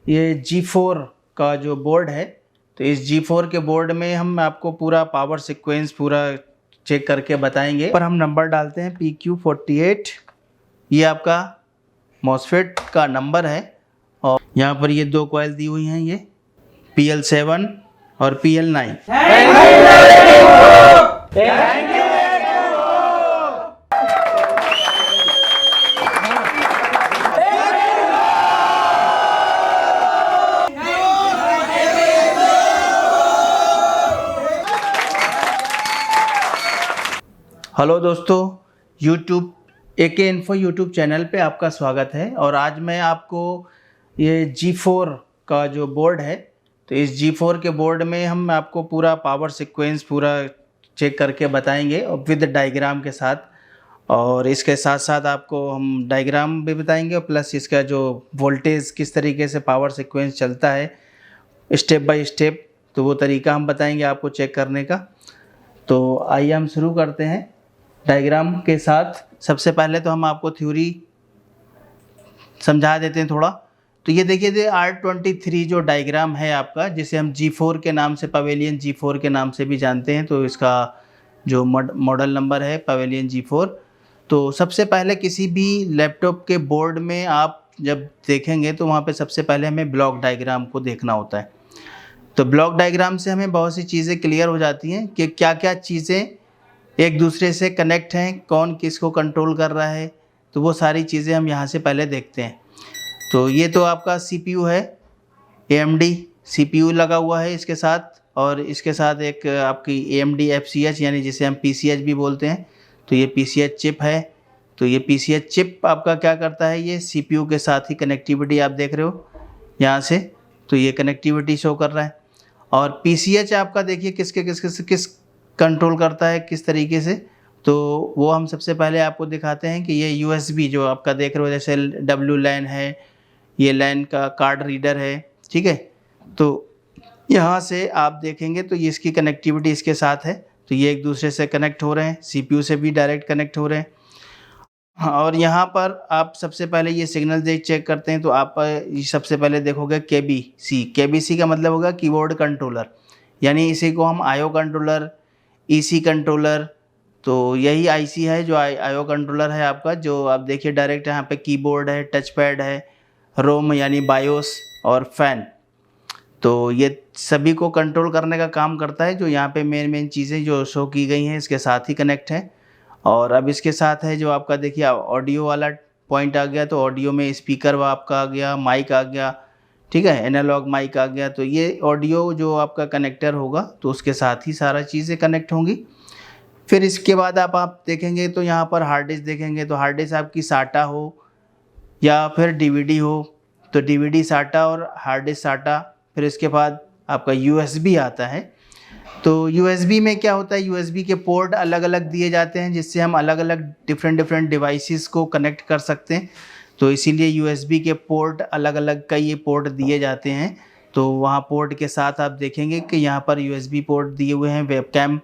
ये G4 का जो बोर्ड है, तो इस G4 के बोर्ड में हम आपको पूरा पावर सीक्वेंस पूरा चेक करके बताएंगे। पर हम नंबर डालते हैं PQ48, ये आपका मॉसफेट का नंबर है। और यहाँ पर ये दो कॉइल दी हुई हैं, ये PL7 और PL9। हेलो दोस्तों, YouTube AK info YouTube channel पे आपका स्वागत है। और आज मैं आपको ये G4 का जो बोर्ड है, तो इस G4 के बोर्ड में हम आपको पूरा पावर सीक्वेंस पूरा चेक करके बताएंगे और विद डायग्राम के साथ। और इसके साथ साथ आपको हम डायग्राम भी बताएंगे और प्लस इसका जो वोल्टेज किस तरीके से पावर सीक्वेंस चलता है स्टेप बाय स्टेप, तो वो तरीका हम बताएंगे आपको चेक करने का। तो आइए हम शुरू करते हैं डायग्राम के साथ। सबसे पहले तो हम आपको थ्योरी समझा देते हैं थोड़ा। तो ये देखिए R23 जो डायग्राम है आपका, जिसे हम G4 के नाम से, पवेलियन G4 के नाम से भी जानते हैं, तो इसका जो मॉडल नंबर है पवेलियन G4। तो सबसे पहले किसी भी लैपटॉप के बोर्ड में आप जब देखेंगे तो वहाँ पे सबसे पहले हमें ब्लॉक डायग्राम को देखना होता है। तो ब्लॉक डायग्राम से हमें बहुत सी चीज़ें क्लियर हो जाती हैं कि क्या क्या चीज़ें एक दूसरे से कनेक्ट हैं, कौन किसको कंट्रोल कर रहा है, तो वो सारी चीज़ें हम यहाँ से पहले देखते हैं। तो ये तो आपका CPU है, AMD CPU लगा हुआ है इसके साथ, और इसके साथ एक आपकी AMD FCH यानी जिसे हम PCH भी बोलते हैं, तो ये PCH चिप है। तो ये PCH चिप आपका क्या करता है, ये CPU के साथ ही कनेक्टिविटी आप देख रहे हो यहाँ से, तो ये कनेक्टिविटी शो कर रहा है। और PCH आपका देखिए किस कंट्रोल करता है, किस तरीके से, तो वो हम सबसे पहले आपको दिखाते हैं कि ये USB जो आपका देख रहे हो, जैसे WLAN है, ये LAN का कार्ड रीडर है, ठीक है। तो यहाँ से आप देखेंगे तो ये इसकी कनेक्टिविटी इसके साथ है, तो ये एक दूसरे से कनेक्ट हो रहे हैं, CPU से भी डायरेक्ट कनेक्ट हो रहे हैं। हाँ, और यहाँ पर आप सबसे पहले ये सिग्नल चेक करते हैं, तो आप सबसे पहले देखोगे KBC का मतलब होगा कीबोर्ड कंट्रोलर, यानी इसी को हम IO कंट्रोलर, EC कंट्रोलर, तो यही IC है जो IO कंट्रोलर है आपका, जो आप देखिए डायरेक्ट यहाँ पे कीबोर्ड है, टच पैड है, रोम यानी बायोस और फैन, तो ये सभी को कंट्रोल करने का काम करता है। जो यहाँ पे मेन चीज़ें जो शो की गई हैं इसके साथ ही कनेक्ट है। और अब इसके साथ है जो आपका देखिए ऑडियो वाला पॉइंट आ गया, तो ऑडियो में स्पीकर वो आपका आ गया, माइक आ गया, ठीक है, एनालॉग माइक आ गया। तो ये ऑडियो जो आपका कनेक्टर होगा तो उसके साथ ही सारा चीज़ें कनेक्ट होंगी। फिर इसके बाद आप देखेंगे तो यहाँ पर हार्ड डिस्क देखेंगे, तो हार्ड डिस्क आपकी SATA हो या फिर DVD हो, तो DVD SATA और हार्ड डिस्क SATA। फिर इसके बाद आपका USB आता है। तो USB में क्या होता है, USB के पोर्ट अलग अलग दिए जाते हैं, जिससे हम अलग अलग डिफरेंट डिवाइसेस को कनेक्ट कर सकते हैं। तो इसीलिए USB के पोर्ट अलग अलग कई पोर्ट दिए जाते हैं। तो वहाँ पोर्ट के साथ आप देखेंगे कि यहाँ पर USB पोर्ट दिए हुए हैं, वेबकैम,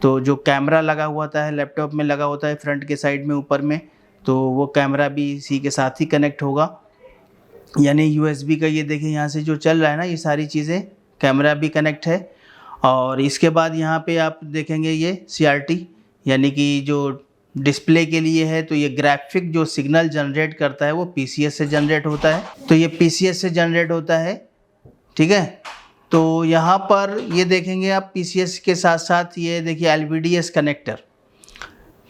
तो जो कैमरा लगा हुआ होता है लैपटॉप में लगा होता है फ्रंट के साइड में ऊपर में, तो वो कैमरा भी इसी के साथ ही कनेक्ट होगा। यानी USB का ये देखिए यहाँ से जो चल रहा है ना, ये सारी चीज़ें, कैमरा भी कनेक्ट है। और इसके बाद यहाँ पे आप देखेंगे ये CRT यानी कि जो डिस्प्ले के लिए है, तो ये ग्राफिक जो सिग्नल जनरेट करता है वो PCS से जनरेट होता है, तो ये PCS से जनरेट होता है, ठीक है। तो यहाँ पर ये देखेंगे आप PCS के साथ साथ ये देखिए LVDS कनेक्टर,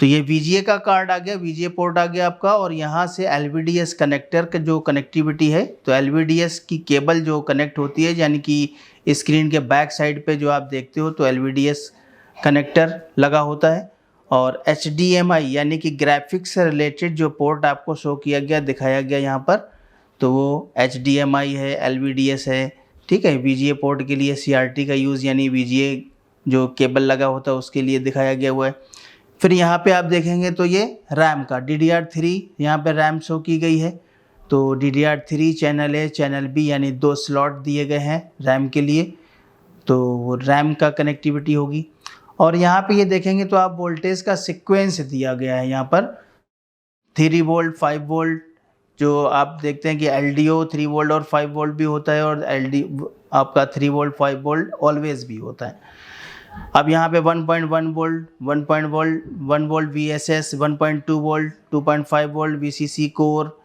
तो ये VGA का कार्ड आ गया, VGA पोर्ट आ गया आपका, और यहाँ से LVDS कनेक्टर का जो कनेक्टिविटी है, तो LVDS की केबल जो कनेक्ट होती है, यानी कि स्क्रीन के बैक साइड पे जो आप देखते हो तो LVDS कनेक्टर लगा होता है। और HDMI यानी कि ग्राफिक्स से रिलेटेड जो पोर्ट आपको शो किया गया, दिखाया गया यहाँ पर, तो वो HDMI है, LVDS है, ठीक है। VGA पोर्ट के लिए CRT का यूज़, यानी VGA जो केबल लगा होता है उसके लिए दिखाया गया हुआ है। फिर यहाँ पे आप देखेंगे तो ये रैम का DDR3 यहाँ पे रैम शो की गई है, तो DDR3 channel A channel B यानी 2 स्लॉट दिए गए हैं रैम के लिए, तो वो रैम का कनेक्टिविटी होगी। और यहाँ पे ये देखेंगे तो आप वोल्टेज का सीक्वेंस दिया गया है यहाँ पर, 3 वोल्ट, 5 वोल्ट, जो आप देखते हैं कि LDO 3 वोल्ट और 5 वोल्ट भी होता है, और LD आपका 3 वोल्ट 5 वोल्ट ऑलवेज भी होता है। अब यहाँ पे 1.1 volt, 1 volt VSS, 1.2 volt, 2.5 volt VCC core,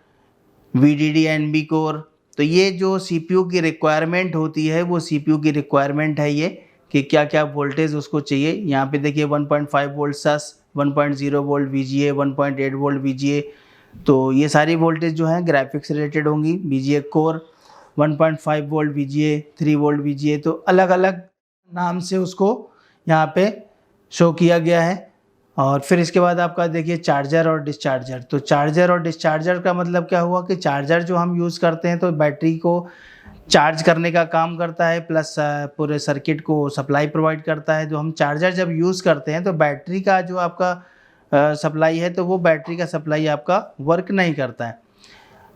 VDD NB core. तो ये जो CPU की रिक्वायरमेंट होती है वो CPU की रिक्वायरमेंट है ये, कि क्या क्या वोल्टेज उसको चाहिए। यहाँ पे देखिए 1.5 volt SAS, 1.0 volt VGA, 1.8 volt VGA। तो ये सारी वोल्टेज जो हैं ग्राफिक्स रिलेटेड होंगी। VGA core 1.5 volt VGA, 3 volt VGA, तो अलग अलग नाम से उसको यहाँ पे शो किया गया है। और फिर इसके बाद आपका देखिए चार्जर और डिस्चार्जर। तो चार्जर और डिस्चार्जर का मतलब क्या हुआ कि चार्जर जो हम यूज़ करते हैं तो बैटरी को चार्ज करने का काम करता है, प्लस पूरे सर्किट को सप्लाई प्रोवाइड करता है। जो हम चार्जर जब यूज़ करते हैं तो बैटरी का जो आपका सप्लाई है, तो वो बैटरी का सप्लाई आपका वर्क नहीं करता है।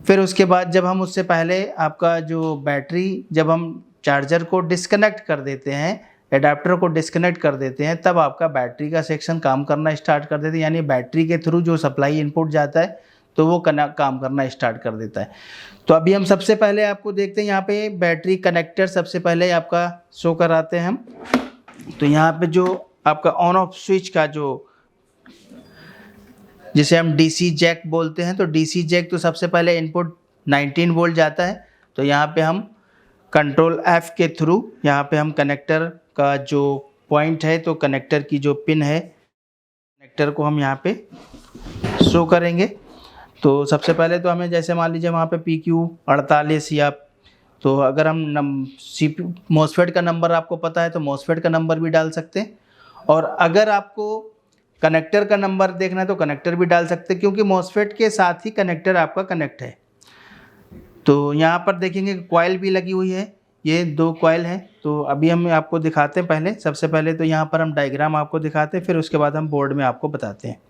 फिर उसके बाद जब हम उससे पहले आपका जो बैटरी, जब हम चार्जर को डिस्कनेक्ट कर देते हैं, एडाप्टर को डिस्कनेक्ट कर देते हैं, तब आपका बैटरी का सेक्शन काम करना स्टार्ट कर देते हैं। यानी बैटरी के थ्रू जो सप्लाई इनपुट जाता है तो वो काम करना स्टार्ट कर देता है। तो अभी हम सबसे पहले आपको देखते हैं यहाँ पे बैटरी कनेक्टर सबसे पहले आपका शो कराते हैं हम। तो यहाँ पे जो आपका ऑन ऑफ स्विच का जो, जिसे हम DC जैक बोलते हैं, तो DC जैक तो सबसे पहले इनपुट 19 वोल्ट जाता है। तो यहाँ पे हम कंट्रोल F के थ्रू यहाँ पे हम कनेक्टर का जो पॉइंट है, तो कनेक्टर की जो पिन है, कनेक्टर को हम यहाँ पे शो करेंगे। तो सबसे पहले तो हमें, जैसे मान लीजिए वहाँ पे PQ48 या, तो अगर हम CPU MOSFET का नंबर आपको पता है तो MOSFET का नंबर भी डाल सकते हैं, और अगर आपको कनेक्टर का नंबर देखना है तो कनेक्टर भी डाल सकते हैं, क्योंकि MOSFET के साथ ही कनेक्टर आपका कनेक्ट है। तो यहाँ पर देखेंगे कॉइल भी लगी हुई है, ये 2 कॉइल हैं। तो अभी हम आपको दिखाते हैं। पहले सबसे पहले तो यहाँ पर हम डायग्राम आपको दिखाते हैं, फिर उसके बाद हम बोर्ड में आपको बताते हैं।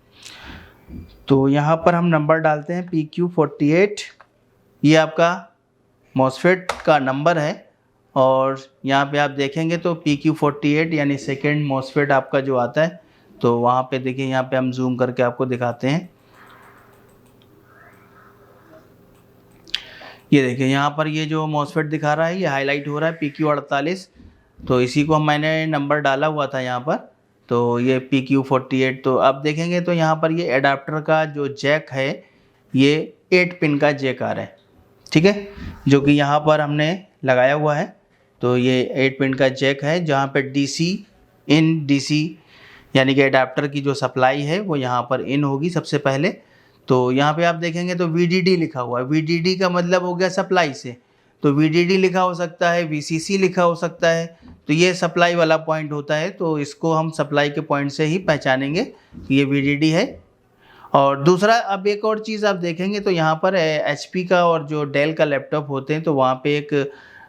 तो यहाँ पर हम नंबर डालते हैं PQ48, ये आपका MOSFET का नंबर है। और यहाँ पे आप देखेंगे तो PQ48 यानी सेकेंड MOSFET आपका जो आता है, तो वहाँ पे देखिए, यहाँ पे हम जूम करके आपको दिखाते हैं। ये देखिए यहाँ पर ये जो MOSFET दिखा रहा है, ये हाईलाइट हो रहा है PQ48। तो इसी को मैंने नंबर डाला हुआ था यहाँ पर, तो ये PQ48। तो आप देखेंगे तो यहाँ पर ये एडाप्टर का जो जैक है, ये 8 पिन का जैक आ रहा है, ठीक है, जो कि यहाँ पर हमने लगाया हुआ है। तो ये 8 पिन का जैक है, जहाँ पे DC यानी कि एडाप्टर की जो सप्लाई है वो यहाँ पर इन होगी सबसे पहले। तो यहाँ पे आप देखेंगे तो VDD लिखा हुआ है। VDD का मतलब हो गया सप्लाई से, तो VDD लिखा हो सकता है, VCC लिखा हो सकता है। तो ये सप्लाई वाला पॉइंट होता है, तो इसको हम सप्लाई के पॉइंट से ही पहचानेंगे कि ये VDD है। और दूसरा, अब एक और चीज़ आप देखेंगे तो यहाँ पर HP का और जो डेल का लैपटॉप होते हैं, तो वहाँ पे एक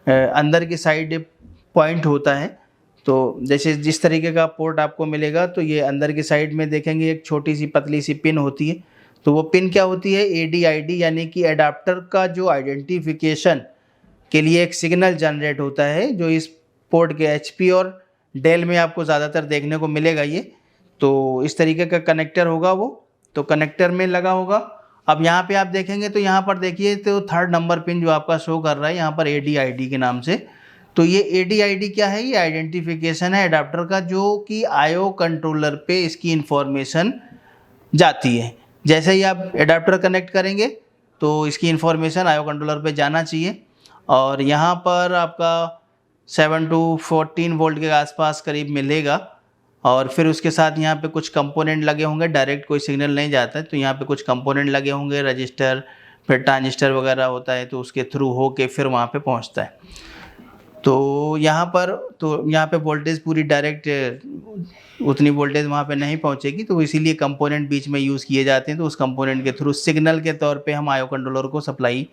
अंदर की साइड पॉइंट होता है। तो जैसे जिस तरीके का पोर्ट आपको मिलेगा, तो ये अंदर की साइड में देखेंगे एक छोटी सी पतली सी पिन होती है। तो वो पिन क्या होती है, ADID, यानी कि एडाप्टर का जो आइडेंटिफिकेशन के लिए एक सिग्नल जनरेट होता है, जो इस पोर्ट के HP और डेल में आपको ज़्यादातर देखने को मिलेगा ये। तो इस तरीके का कनेक्टर होगा वो, तो कनेक्टर में लगा होगा। अब यहाँ पे आप देखेंगे तो यहाँ पर देखिए, तो 3rd नंबर पिन जो आपका शो कर रहा है यहाँ पर ADID के नाम से। तो ये ADID क्या है, ये आइडेंटिफिकेशन है एडाप्टर का, जो कि IO कंट्रोलर पे इसकी इंफॉर्मेशन जाती है। जैसे ही आप एडाप्टर कनेक्ट करेंगे तो इसकी इंफॉर्मेशन IO कंट्रोलर पे जाना चाहिए। और यहाँ पर आपका 7 to 14 वोल्ट के आसपास करीब मिलेगा। और फिर उसके साथ यहाँ पे कुछ कंपोनेंट लगे होंगे, डायरेक्ट कोई सिग्नल नहीं जाता है, तो यहाँ पे कुछ कंपोनेंट लगे होंगे, रजिस्टर, फिर ट्रांजिस्टर वगैरह होता है, तो उसके थ्रू हो के फिर वहाँ पे पहुँचता है। तो यहाँ पे वोल्टेज पूरी डायरेक्ट उतनी वोल्टेज वहाँ पे नहीं पहुँचेगी, तो इसीलिए कंपोनेंट बीच में यूज़ किए जाते हैं। तो उस कंपोनेंट के थ्रू सिग्नल के तौर पे हम IO कंट्रोलर को सप्लाई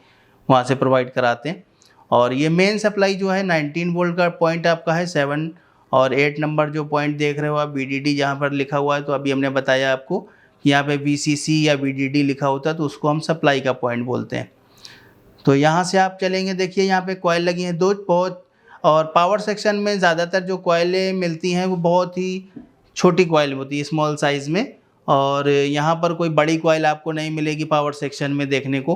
वहाँ से प्रोवाइड कराते हैं। और ये मेन सप्लाई जो है 19 वोल्ट का पॉइंट आपका है, 7 और 8 नंबर जो पॉइंट देख रहे हो आप, VDD जहाँ पर लिखा हुआ है। तो अभी हमने बताया आपको कि यहाँ पे VCC या VDD लिखा होता है, तो उसको हम सप्लाई का पॉइंट बोलते हैं। तो यहाँ से आप चलेंगे, देखिए यहाँ पे कॉइल लगी हैं 2 बहुत। और पावर सेक्शन में ज़्यादातर जो कॉइलें मिलती हैं वो बहुत ही छोटी कॉइल होती है, स्मॉल साइज़ में। और यहाँ पर कोई बड़ी कॉइल आपको नहीं मिलेगी पावर सेक्शन में देखने को।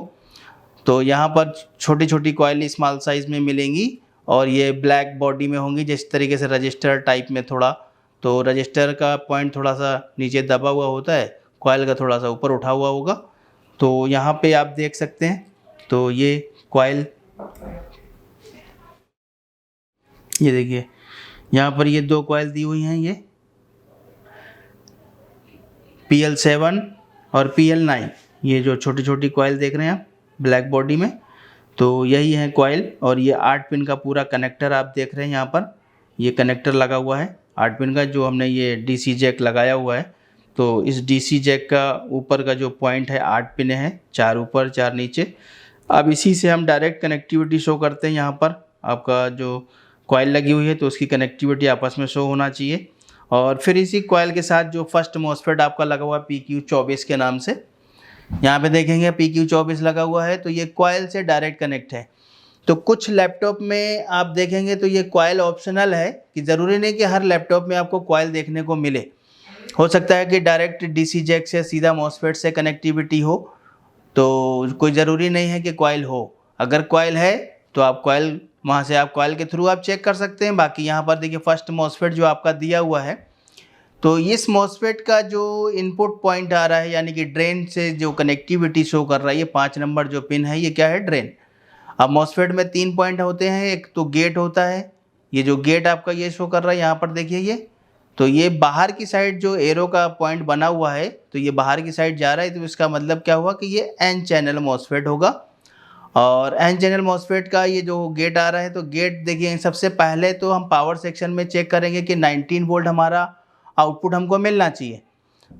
तो यहाँ पर छोटी छोटी कॉइल स्मॉल साइज़ में मिलेंगी और ये ब्लैक बॉडी में होंगी, जिस तरीके से रजिस्टर टाइप में थोड़ा। तो रजिस्टर का पॉइंट थोड़ा सा नीचे दबा हुआ होता है, कॉइल का थोड़ा सा ऊपर उठा हुआ होगा। तो यहाँ पे आप देख सकते हैं, तो ये कॉइल, ये देखिए यहाँ पर ये 2 कॉइल दी हुई हैं, ये PL7 और PL9, ये जो छोटी छोटी कॉइल देख रहे हैं आप ब्लैक बॉडी में, तो यही है कॉइल। और ये 8 पिन का पूरा कनेक्टर आप देख रहे हैं, यहाँ पर ये कनेक्टर लगा हुआ है 8 पिन का, जो हमने ये DC जैक लगाया हुआ है। तो इस DC जैक का ऊपर का जो पॉइंट है 8 पिन है, 4 ऊपर 4 नीचे। अब इसी से हम डायरेक्ट कनेक्टिविटी शो करते हैं। यहाँ पर आपका जो कॉइल लगी हुई है तो उसकी कनेक्टिविटी आपस में शो होना चाहिए। और फिर इसी कॉइल के साथ जो फर्स्ट मॉसफेट आपका लगा हुआ है PQ24 के नाम से, यहाँ पे देखेंगे PQ24 लगा हुआ है, तो ये कॉइल से डायरेक्ट कनेक्ट है। तो कुछ लैपटॉप में आप देखेंगे तो ये कॉइल ऑप्शनल है, कि ज़रूरी नहीं कि हर लैपटॉप में आपको कॉइल देखने को मिले। हो सकता है कि डायरेक्ट DC जैक से सीधा मॉसफेट से कनेक्टिविटी हो, तो कोई ज़रूरी नहीं है कि कॉइल हो। अगर कॉइल है तो आप कॉइल, वहाँ से आप कॉइल के थ्रू आप चेक कर सकते हैं। बाकी यहाँ पर देखिए फर्स्ट मॉसफेट जो आपका दिया हुआ है, तो इस मॉसफेट का जो इनपुट पॉइंट आ रहा है, यानी कि ड्रेन से जो कनेक्टिविटी शो कर रहा है, ये 5 नंबर जो पिन है, ये क्या है, ड्रेन। अब मॉसफेट में 3 पॉइंट होते हैं, एक तो गेट होता है, ये जो गेट आपका ये शो कर रहा है यहाँ पर देखिए ये, तो ये बाहर की साइड जो एरो का पॉइंट बना हुआ है, तो ये बाहर की साइड जा रहा है, तो इसका मतलब क्या हुआ कि ये N चैनल मॉसफेट होगा। और N चैनल मॉसफेट का ये जो गेट आ रहा है, तो गेट देखिए सबसे पहले तो हम पावर सेक्शन में चेक करेंगे कि 19 वोल्ट हमारा आउटपुट हमको मिलना चाहिए।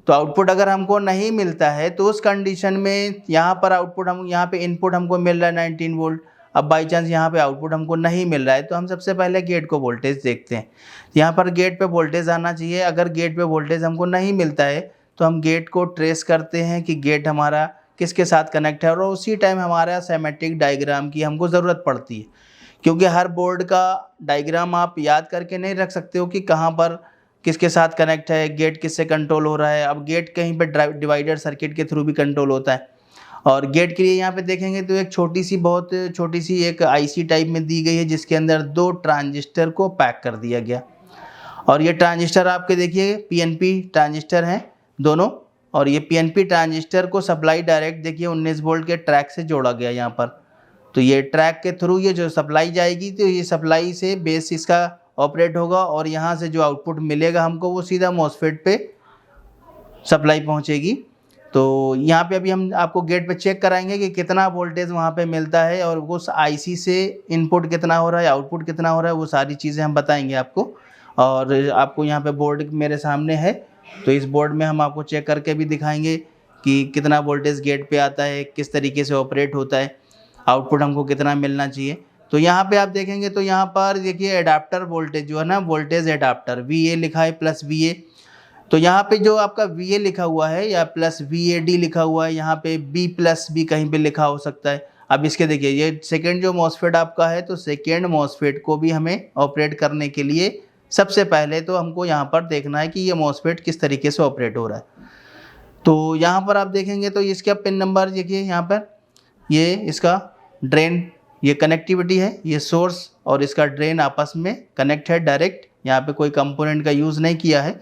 तो आउटपुट अगर हमको नहीं मिलता है तो उस कंडीशन में यहाँ पर आउटपुट, हम यहाँ पे इनपुट हमको मिल रहा है 19 वोल्ट, अब बाई चांस यहाँ पे आउटपुट हमको नहीं मिल रहा है, तो हम सबसे पहले गेट को वोल्टेज देखते हैं। यहाँ पर गेट पे वोल्टेज आना चाहिए। अगर गेट पे वोल्टेज हमको नहीं मिलता है तो हम गेट को ट्रेस करते हैं कि गेट हमारा किसके साथ कनेक्ट है, और उसी टाइम हमारा सेमेटिक डायग्राम की हमको ज़रूरत पड़ती है, क्योंकि हर बोर्ड का डायग्राम आप याद करके नहीं रख सकते हो कि कहाँ पर किसके साथ कनेक्ट है, गेट किससे कंट्रोल हो रहा है। अब गेट कहीं पे डिवाइडर सर्किट के थ्रू भी कंट्रोल होता है। और गेट के लिए यहाँ पे देखेंगे तो एक छोटी सी, बहुत छोटी सी एक IC टाइप में दी गई है, जिसके अंदर 2 ट्रांजिस्टर को पैक कर दिया गया। और ये ट्रांजिस्टर आपके देखिए PNP ट्रांजिस्टर हैं दोनों, और ये PNP ट्रांजिस्टर को सप्लाई डायरेक्ट देखिए 19 वोल्ट के ट्रैक से जोड़ा गया यहाँ पर। तो ये ट्रैक के थ्रू ये जो सप्लाई जाएगी, तो ये सप्लाई से बेस इसका ऑपरेट होगा, और यहाँ से जो आउटपुट मिलेगा हमको वो सीधा मॉसफेट पे सप्लाई पहुँचेगी। तो यहाँ पे अभी हम आपको गेट पे चेक कराएंगे कि कितना वोल्टेज वहाँ पे मिलता है, और उस IC से इनपुट कितना हो रहा है, आउटपुट कितना हो रहा है, वो सारी चीज़ें हम बताएंगे आपको। और आपको यहाँ पे बोर्ड मेरे सामने है, तो इस बोर्ड में हम आपको चेक करके भी दिखाएंगे कि कितना वोल्टेज गेट पे आता है, किस तरीके से ऑपरेट होता है, आउटपुट हमको कितना मिलना चाहिए। तो यहाँ पे आप देखेंगे तो यहाँ पर देखिए एडाप्टर वोल्टेज जो है ना, वोल्टेज एडाप्टर VA लिखा है +VA। तो यहाँ पे जो आपका VA लिखा हुआ है या +VAD लिखा हुआ है, यहाँ पे B+ भी कहीं पे लिखा हो सकता है। अब इसके देखिए ये सेकेंड जो मॉसफेट आपका है, तो सेकेंड मॉसफेट को भी हमें ऑपरेट करने के लिए सबसे पहले तो हमको यहाँ पर देखना है कि ये मॉसफेट किस तरीके से ऑपरेट हो रहा है। तो यहाँ पर आप देखेंगे तो इसका पिन नंबर देखिए, यहाँ पर ये इसका ड्रेन, ये कनेक्टिविटी है, ये सोर्स और इसका ड्रेन आपस में कनेक्ट है डायरेक्ट, यहाँ पे कोई कंपोनेंट का यूज़ नहीं किया है।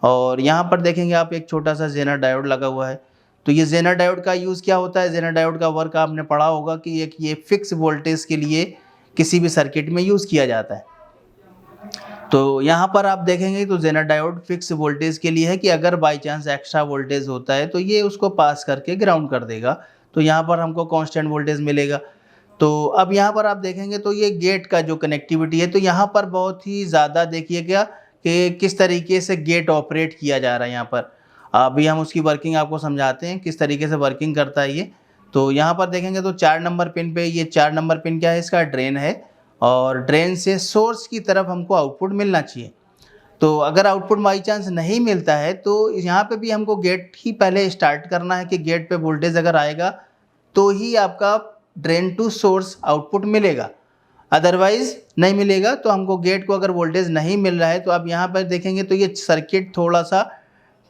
और यहाँ पर देखेंगे आप एक छोटा सा जेनर डायोड लगा हुआ है। तो ये जेनर डायोड का यूज़ क्या होता है, जेनर डायोड का वर्क आपने पढ़ा होगा कि एक ये फिक्स वोल्टेज के लिए किसी भी सर्किट में यूज़ किया जाता है। तो यहाँ पर आप देखेंगे तो जेनर डायोड फिक्स वोल्टेज के लिए है कि अगर बाई चांस एक्स्ट्रा वोल्टेज होता है तो ये उसको पास करके ग्राउंड कर देगा, तो यहाँ पर हमको कांस्टेंट वोल्टेज मिलेगा। तो अब यहाँ पर आप देखेंगे तो ये गेट का जो कनेक्टिविटी है, तो यहाँ पर बहुत ही ज़्यादा देखिएगा कि किस तरीके से गेट ऑपरेट किया जा रहा है। यहाँ पर अभी हम उसकी वर्किंग आपको समझाते हैं किस तरीके से वर्किंग करता है ये। तो यहाँ पर देखेंगे तो 4 नंबर पिन पे, ये 4 नंबर पिन क्या है, इसका ड्रेन है, और ड्रेन से सोर्स की तरफ हमको आउटपुट मिलना चाहिए। तो अगर आउटपुट बाई चांस नहीं मिलता है तो यहाँ पे भी हमको गेट ही पहले स्टार्ट करना है कि गेट पे वोल्टेज अगर आएगा तो ही आपका ड्रेन टू सोर्स आउटपुट मिलेगा, अदरवाइज़ नहीं मिलेगा। तो हमको गेट को अगर वोल्टेज नहीं मिल रहा है, तो आप यहाँ पर देखेंगे तो ये सर्किट थोड़ा सा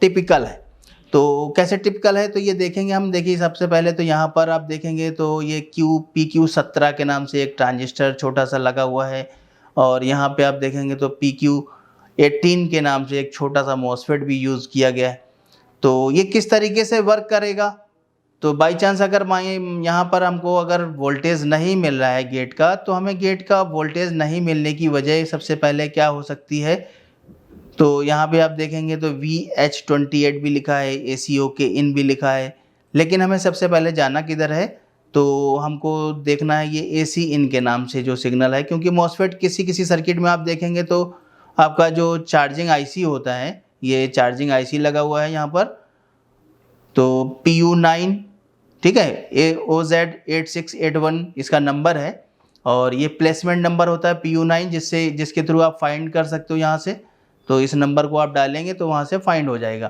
टिपिकल है। तो कैसे टिपिकल है तो ये देखेंगे हम। देखिए सबसे पहले तो यहाँ पर आप देखेंगे तो ये PQ17 के नाम से एक ट्रांजिस्टर छोटा सा लगा हुआ है, और यहाँ पे आप देखेंगे तो PQ18 के नाम से एक छोटा सा मॉसफेट भी यूज़ किया गया है। तो ये किस तरीके से वर्क करेगा, तो बाई चांस अगर यहाँ पर हमको अगर वोल्टेज नहीं मिल रहा है गेट का, तो हमें गेट का वोल्टेज नहीं मिलने की वजह सबसे पहले क्या हो सकती है, तो यहाँ पे आप देखेंगे तो VH28 भी लिखा है, ACOK इन भी लिखा है, लेकिन हमें सबसे पहले जाना किधर है, तो हमको देखना है ये AC इन के नाम से जो सिग्नल है, क्योंकि मॉसफेट किसी सर्किट में आप देखेंगे तो आपका जो चार्जिंग IC होता है, ये चार्जिंग IC लगा हुआ है यहाँ पर, तो PU9, ठीक है, AOZ8681 इसका नंबर है, और ये प्लेसमेंट नंबर होता है PU9, जिसके थ्रू आप फाइंड कर सकते हो यहाँ से। तो इस नंबर को आप डालेंगे तो वहाँ से फाइंड हो जाएगा।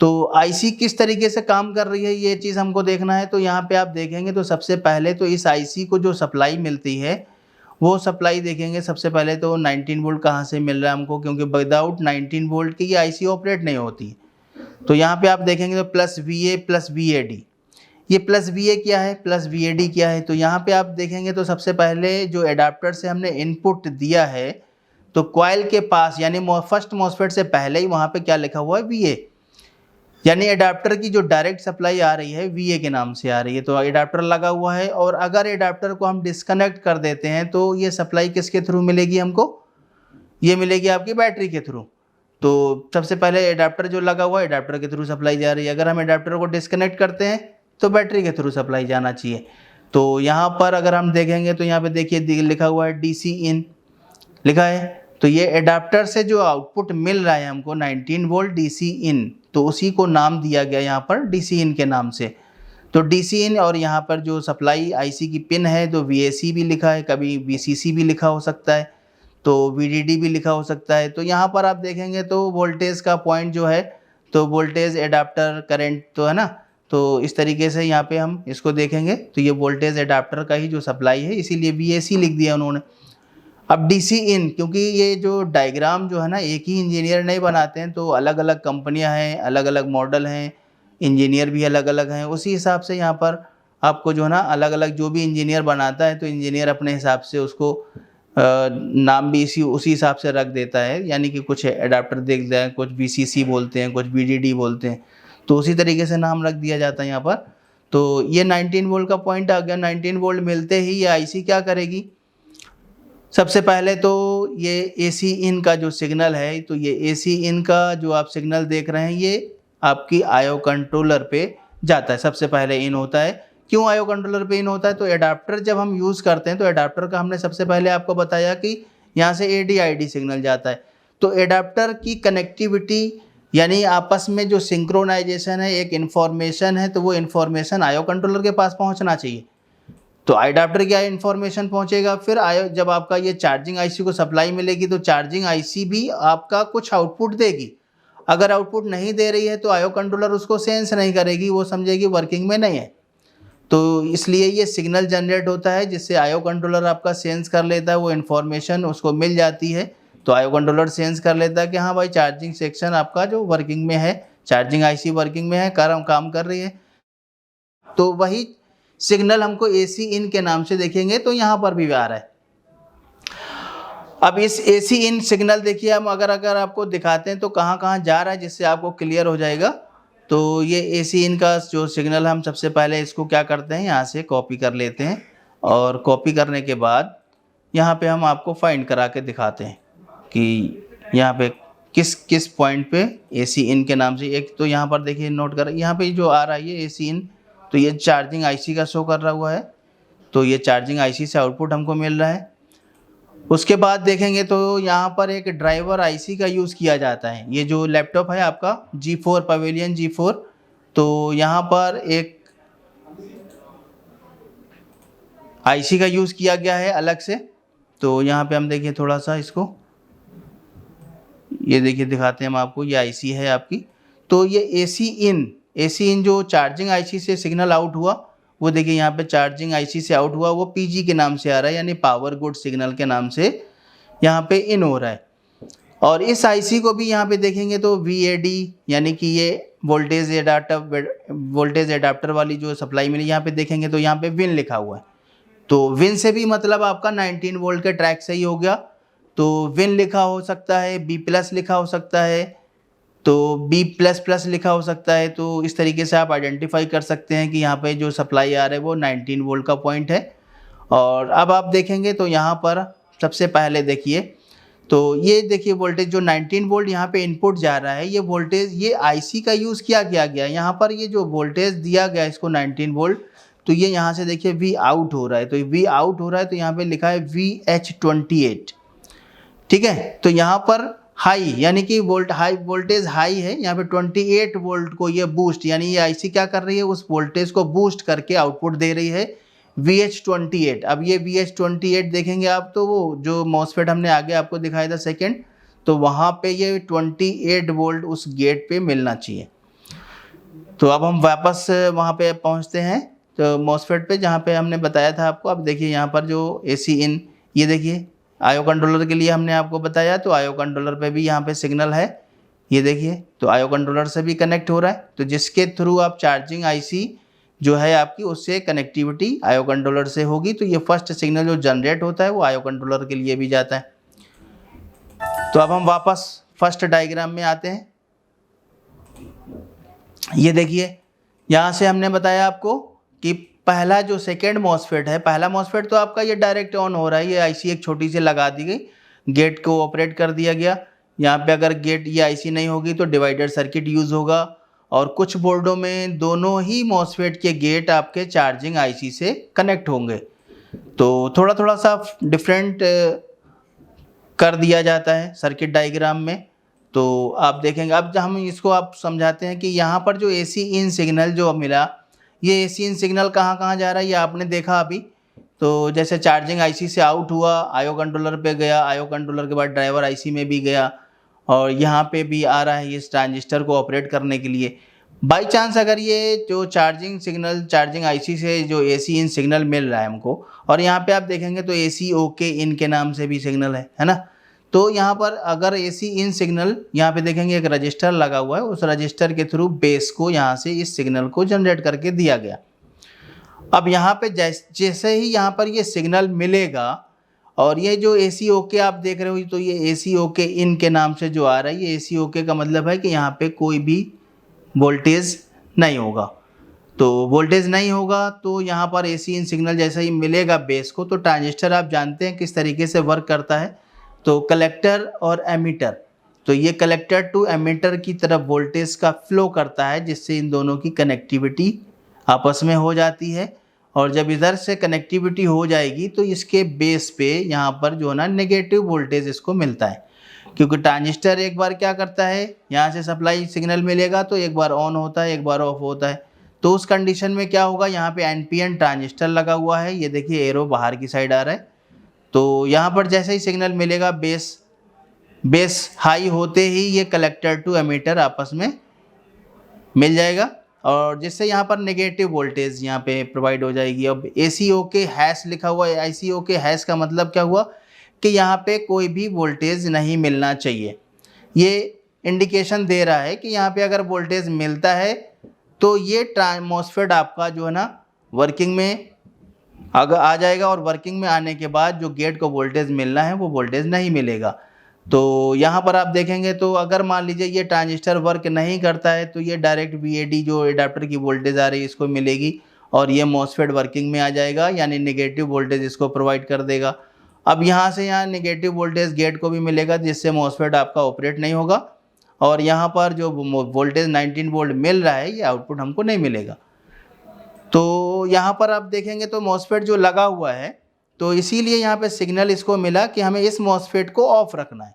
तो IC किस तरीके से काम कर रही है ये चीज़ हमको देखना है। तो यहाँ पे आप देखेंगे तो सबसे पहले तो इस IC को जो सप्लाई मिलती है वो सप्लाई देखेंगे। सबसे पहले तो 19 वोल्ट कहाँ से मिल रहा है हमको, क्योंकि विदाउट 19 वोल्ट की ये IC ऑपरेट नहीं होती। तो यहाँ पे आप देखेंगे तो प्लस VA प्लस VAD, ये प्लस VA क्या है, प्लस VAD क्या है, तो यहाँ पे आप देखेंगे तो सबसे पहले जो एडाप्टर से हमने इनपुट दिया है, तो कॉइल के पास यानी फर्स्ट मॉसफेट से पहले ही वहाँ पे क्या लिखा हुआ है, VA, यानी एडाप्टर की जो डायरेक्ट सप्लाई आ रही है VA के नाम से आ रही है। तो एडाप्टर लगा हुआ है, और अगर एडाप्टर को हम डिस्कनेक्ट कर देते हैं तो ये सप्लाई किसके थ्रू मिलेगी हमको, ये मिलेगी आपकी बैटरी के थ्रू। तो सबसे पहले एडाप्टर जो लगा हुआ है एडाप्टर के थ्रू सप्लाई जा रही है, अगर हम एडाप्टर को डिस्कनेक्ट करते हैं तो बैटरी के थ्रू सप्लाई जाना चाहिए। तो यहाँ पर अगर हम देखेंगे तो यहाँ पे देखिए लिखा हुआ है DC इन लिखा है, तो ये एडाप्टर से जो आउटपुट मिल रहा है हमको 19 वोल्ट DC इन, तो उसी को नाम दिया गया यहाँ पर DC इन के नाम से। तो DC इन, और यहाँ पर जो सप्लाई IC की पिन है तो VAC भी लिखा है, कभी VCC भी लिखा हो सकता है, तो VDD भी लिखा हो सकता है। तो यहाँ पर आप देखेंगे तो वोल्टेज का पॉइंट जो है, तो वोल्टेज एडाप्टर करंट तो है ना, तो इस तरीके से यहाँ पे हम इसको देखेंगे तो ये वोल्टेज एडाप्टर का ही जो सप्लाई है, इसीलिए VAC लिख दिया उन्होंने। अब DC इन, क्योंकि ये जो डायग्राम जो है ना एक ही इंजीनियर नहीं बनाते हैं, तो अलग अलग कंपनियां हैं, अलग अलग मॉडल हैं, इंजीनियर भी अलग अलग हैं, उसी हिसाब से यहाँ पर आपको जो है ना अलग अलग जो भी इंजीनियर बनाता है तो इंजीनियर अपने हिसाब से उसको नाम भी उसी हिसाब से रख देता है। यानी कि कुछ एडाप्टर देखते हैं, कुछ VCC बोलते हैं, कुछ VDD बोलते हैं, तो उसी तरीके से नाम रख दिया जाता है यहाँ पर। तो ये 19 वोल्ट का पॉइंट आ गया। 19 वोल्ट मिलते ही ये IC क्या करेगी, सबसे पहले तो ये AC इन का जो सिग्नल है, तो ये AC इन का जो आप सिग्नल देख रहे हैं ये आपकी IO कंट्रोलर पे जाता है। सबसे पहले इन होता है। क्यों IO कंट्रोलर पे इन होता है, तो एडाप्टर जब हम यूज़ करते हैं तो एडाप्टर का हमने सबसे पहले आपको बताया कि यहाँ से AD/ID सिग्नल जाता है। तो एडाप्टर की कनेक्टिविटी यानी आपस में जो सिंक्रोनाइजेशन है, एक इन्फॉर्मेशन है, तो वो इन्फॉर्मेशन IO कंट्रोलर के पास पहुँचना चाहिए। तो एडाप्टर क्या इन्फॉर्मेशन पहुंचेगा, फिर जब आपका ये चार्जिंग IC को सप्लाई मिलेगी तो चार्जिंग IC भी आपका कुछ आउटपुट देगी। अगर आउटपुट नहीं दे रही है तो IO कंट्रोलर उसको सेंस नहीं करेगी, वो समझेगी वर्किंग में नहीं है। तो इसलिए ये सिग्नल जनरेट होता है जिससे IO कंट्रोलर आपका सेंस कर लेता है, वो इन्फॉर्मेशन उसको मिल जाती है। तो IO कंट्रोलर सेंस कर लेता है कि हाँ भाई चार्जिंग सेक्शन आपका जो वर्किंग में है, चार्जिंग IC वर्किंग में है, काम कर रही है। तो वही सिग्नल हमको AC इन के नाम से देखेंगे तो यहाँ पर भी आ रहा है। अब इस AC इन सिग्नल देखिए हम अगर आपको दिखाते हैं तो कहाँ कहाँ जा रहा है, जिससे आपको क्लियर हो जाएगा। तो ये AC इन का जो सिग्नल, हम सबसे पहले इसको क्या करते हैं, यहाँ से कॉपी कर लेते हैं, और कॉपी करने के बाद यहाँ पे हम आपको फाइंड करा के दिखाते हैं कि यहाँ पे किस पॉइंट पे AC इन के नाम से। एक तो यहाँ पर देखिए नोट कर, यहाँ पे जो आ रहा है ये AC इन, तो ये चार्जिंग IC का शो कर रहा हुआ है, तो ये चार्जिंग IC से आउटपुट हमको मिल रहा है। उसके बाद देखेंगे तो यहाँ पर एक ड्राइवर IC का यूज़ किया जाता है। ये जो लैपटॉप है आपका G4 पवेलियन G4, तो यहाँ पर एक IC का यूज़ किया गया है अलग से। तो यहाँ पे हम देखिए थोड़ा सा इसको, ये देखिए दिखाते हैं हम आपको, ये IC है आपकी। तो ये AC इन जो चार्जिंग IC से सिग्नल आउट हुआ, वो देखिए यहाँ पे चार्जिंग IC से आउट हुआ, वो PG के नाम से आ रहा है, यानी पावर गुड सिग्नल के नाम से यहाँ पे इन हो रहा है। और इस IC को भी यहाँ पे देखेंगे तो VAD यानी कि ये वोल्टेज एडाप्टर वाली जो सप्लाई मिली, यहाँ पे देखेंगे तो यहाँ पे विन लिखा हुआ है। तो विन से भी मतलब आपका 19 वोल्ट के ट्रैक से ही हो गया। तो विन लिखा हो सकता है, बी प्लस लिखा हो सकता है, तो बी प्लस प्लस लिखा हो सकता है। तो इस तरीके से आप आइडेंटिफाई कर सकते हैं कि यहाँ पे जो सप्लाई आ रहा है वो 19 वोल्ट का पॉइंट है। और अब आप देखेंगे तो यहाँ पर सबसे पहले देखिए, तो ये देखिए वोल्टेज जो 19 वोल्ट यहाँ पे इनपुट जा रहा है, ये वोल्टेज ये आईसी का यूज़ किया गया यहाँ पर। ये जो वोल्टेज दिया गया इसको 19 वोल्ट, तो ये यहाँ से देखिए वी आउट हो रहा है। तो वी आउट हो रहा है तो यहाँ पे लिखा है VH28, ठीक है। तो यहाँ पर हाई यानी कि वोल्टेज हाई है, यहाँ पे 28 वोल्ट को ये बूस्ट, यानी ये आईसी क्या कर रही है, उस वोल्टेज को बूस्ट करके आउटपुट दे रही है VH28। अब ये VH28 देखेंगे आप, तो वो जो मॉसफेट हमने आगे आपको दिखाया था सेकंड, तो वहाँ पे ये 28 वोल्ट उस गेट पे मिलना चाहिए। तो अब हम वापस वहाँ पे पहुँचते हैं तो मॉसफेट पे, जहाँ पे हमने बताया था आपको। अब देखिए यहाँ पर जो AC इन, ये देखिए आईओ कंट्रोलर के लिए हमने आपको बताया, तो आईओ कंट्रोलर पे भी यहाँ पे सिग्नल है, ये देखिए। तो आईओ कंट्रोलर से भी कनेक्ट हो रहा है, तो जिसके थ्रू आप चार्जिंग आईसी जो है आपकी, उससे कनेक्टिविटी आईओ कंट्रोलर से होगी। तो ये फर्स्ट सिग्नल जो जनरेट होता है वो आईओ कंट्रोलर के लिए भी जाता है। तो अब हम वापस फर्स्ट डायग्राम में आते हैं। ये देखिए यहाँ से हमने बताया आपको कि पहला जो सेकेंड मॉसफेट है, पहला मॉसफेट तो आपका ये डायरेक्ट ऑन हो रहा है, ये आईसी एक छोटी सी लगा दी गई, गेट को ऑपरेट कर दिया गया। यहाँ पे अगर गेट ये आईसी नहीं होगी तो डिवाइडर सर्किट यूज़ होगा। और कुछ बोर्डों में दोनों ही मॉसफेट के गेट आपके चार्जिंग आईसी से कनेक्ट होंगे, तो थोड़ा थोड़ा सा डिफरेंट कर दिया जाता है सर्किट डायग्राम में। तो आप देखेंगे, अब हम इसको आप समझाते हैं कि यहाँ पर जो AC इन सिग्नल जो मिला, ये AC इन सिग्नल कहाँ कहाँ जा रहा है ये आपने देखा अभी। तो जैसे चार्जिंग आईसी से आउट हुआ, आईओ कंट्रोलर पे गया, आईओ कंट्रोलर के बाद ड्राइवर आईसी में भी गया, और यहाँ पे भी आ रहा है इस ट्रांजिस्टर को ऑपरेट करने के लिए। बाई चांस अगर ये जो चार्जिंग सिग्नल चार्जिंग आईसी से जो AC इन सिग्नल मिल रहा है हमको, और यहाँ पे आप देखेंगे तो AC ओके इन के नाम से भी सिग्नल है ना। तो यहाँ पर अगर AC इन सिग्नल, यहाँ पे देखेंगे एक रजिस्टर लगा हुआ है, उस रजिस्टर के थ्रू बेस को यहाँ से इस सिग्नल को जनरेट करके दिया गया। अब यहाँ पे जैसे ही यहाँ पर ये सिग्नल मिलेगा, और ये जो AC ओके आप देख रहे हो, तो ये AC ओके इन के नाम से जो आ रहा है, ये AC ओके का मतलब है कि यहाँ पे कोई भी वोल्टेज नहीं होगा। तो वोल्टेज नहीं होगा तो यहाँ पर AC इन सिग्नल जैसे ही मिलेगा बेस को, तो ट्रांजिस्टर आप जानते हैं किस तरीके से वर्क करता है। तो कलेक्टर और एमीटर, तो ये कलेक्टर टू एमीटर की तरफ वोल्टेज का फ्लो करता है, जिससे इन दोनों की कनेक्टिविटी आपस में हो जाती है। और जब इधर से कनेक्टिविटी हो जाएगी तो इसके बेस पे यहाँ पर जो है ना नेगेटिव वोल्टेज इसको मिलता है, क्योंकि ट्रांजिस्टर एक बार क्या करता है, यहाँ से सप्लाई सिग्नल मिलेगा तो एक बार ऑन होता है, एक बार ऑफ होता है। तो उस कंडीशन में क्या होगा, यहाँ पे NPN ट्रांजिस्टर लगा हुआ है, ये देखिए एरो बाहर की साइड आ रहा है। तो यहाँ पर जैसे ही सिग्नल मिलेगा बेस हाई होते ही ये कलेक्टर टू एमीटर आपस में मिल जाएगा, और जिससे यहाँ पर नेगेटिव वोल्टेज यहाँ पे प्रोवाइड हो जाएगी। अब AC ओके हैश लिखा हुआ है, IC ओके हैश का मतलब क्या हुआ कि यहाँ पे कोई भी वोल्टेज नहीं मिलना चाहिए। ये इंडिकेशन दे रहा है कि यहाँ पे अगर वोल्टेज मिलता है तो ये मॉसफेट आपका जो है ना वर्किंग में अगर आ जाएगा, और वर्किंग में आने के बाद जो गेट को वोल्टेज मिलना है वो वोल्टेज नहीं मिलेगा। तो यहाँ पर आप देखेंगे तो अगर मान लीजिए ये ट्रांजिस्टर वर्क नहीं करता है तो ये डायरेक्ट VAD जो एडाप्टर की वोल्टेज आ रही है इसको मिलेगी, और ये मॉसफेट वर्किंग में आ जाएगा, यानी नेगेटिव वोल्टेज इसको प्रोवाइड कर देगा। अब यहाँ से यहाँ नेगेटिव वोल्टेज गेट को भी मिलेगा, जिससे मॉसफेट आपका ऑपरेट नहीं होगा, और यहाँ पर जो वोल्टेज 19 वोल्ट मिल रहा है ये आउटपुट हमको नहीं मिलेगा। तो यहाँ पर आप देखेंगे तो मॉसफेट जो लगा हुआ है, तो इसीलिए यहाँ पे सिग्नल इसको मिला कि हमें इस मॉसफेट को ऑफ रखना है।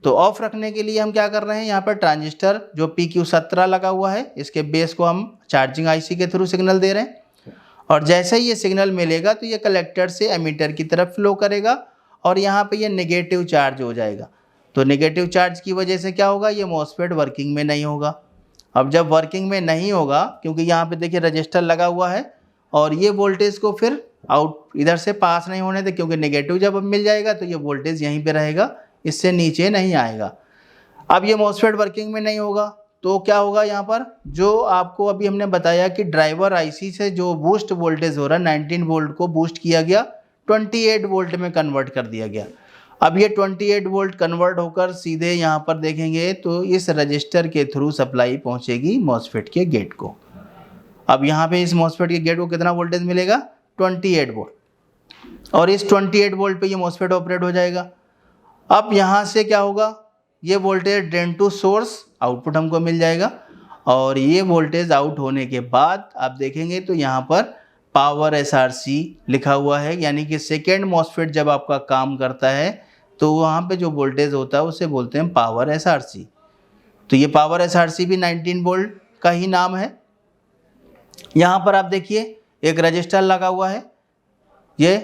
तो ऑफ रखने के लिए हम क्या कर रहे हैं, यहाँ पर ट्रांजिस्टर जो PQ17 लगा हुआ है, इसके बेस को हम चार्जिंग आईसी के थ्रू सिग्नल दे रहे हैं, और जैसे ही ये सिग्नल मिलेगा तो ये कलेक्टर से एमीटर की तरफ फ्लो करेगा, और यहाँ पे ये नेगेटिव चार्ज हो जाएगा। तो नेगेटिव चार्ज की वजह से क्या होगा, ये मॉसफेट वर्किंग में नहीं होगा। अब जब वर्किंग में नहीं होगा, क्योंकि यहाँ पे देखिए रजिस्टर लगा हुआ है, और ये वोल्टेज को फिर आउट इधर से पास नहीं होने दे, क्योंकि नेगेटिव जब मिल जाएगा तो ये वोल्टेज यहीं पे रहेगा, इससे नीचे नहीं आएगा। अब ये मॉसफेट वर्किंग में नहीं होगा तो क्या होगा यहाँ पर, जो आपको अभी हमने बताया कि ड्राइवर आईसी से जो बूस्ट वोल्टेज हो रहा है 19 वोल्ट को बूस्ट किया गया 28 वोल्ट में कन्वर्ट कर दिया गया। अब ये 28 वोल्ट कन्वर्ट होकर सीधे यहाँ पर देखेंगे तो इस रजिस्टर के थ्रू सप्लाई पहुँचेगी मॉसफेट के गेट को। अब यहाँ पे इस मॉसफेट के गेट को कितना वोल्टेज मिलेगा, 28 वोल्ट, और इस 28 वोल्ट पे ये मॉसफेट ऑपरेट हो जाएगा। अब यहाँ से क्या होगा, ये voltage drain to source output हमको मिल जाएगा, और ये वोल्टेज आउट होने के बाद आप देखेंगे तो यहाँ पर पावर एसआरसी लिखा हुआ है, यानी कि सेकेंड मॉसफेट जब आपका काम करता है तो वहाँ पे जो वोल्टेज होता है उसे बोलते हैं पावर एसआरसी। तो ये पावर एसआरसी भी 19 वोल्ट का ही नाम है। यहाँ पर आप देखिए एक रजिस्टर लगा हुआ है ये,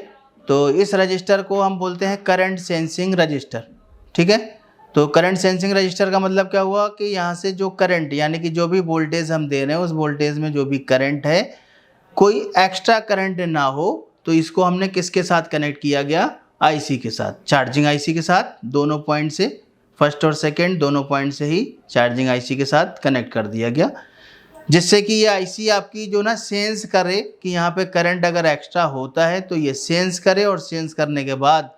तो इस रजिस्टर को हम बोलते हैं करंट सेंसिंग रजिस्टर, ठीक है। तो करंट सेंसिंग रजिस्टर का मतलब क्या हुआ कि यहाँ से जो करंट यानी कि जो भी वोल्टेज हम दे रहे हैं उस वोल्टेज में जो भी करंट है कोई एक्स्ट्रा करंट ना हो, तो इसको हमने किसके साथ कनेक्ट किया गया, आईसी के साथ, चार्जिंग आईसी के साथ। दोनों पॉइंट से, फर्स्ट और सेकंड दोनों पॉइंट से ही चार्जिंग आईसी के साथ कनेक्ट कर दिया गया, जिससे कि ये आईसी आपकी जो ना सेंस करे कि यहाँ पे करंट अगर एक्स्ट्रा होता है तो ये सेंस करे, और सेंस करने के बाद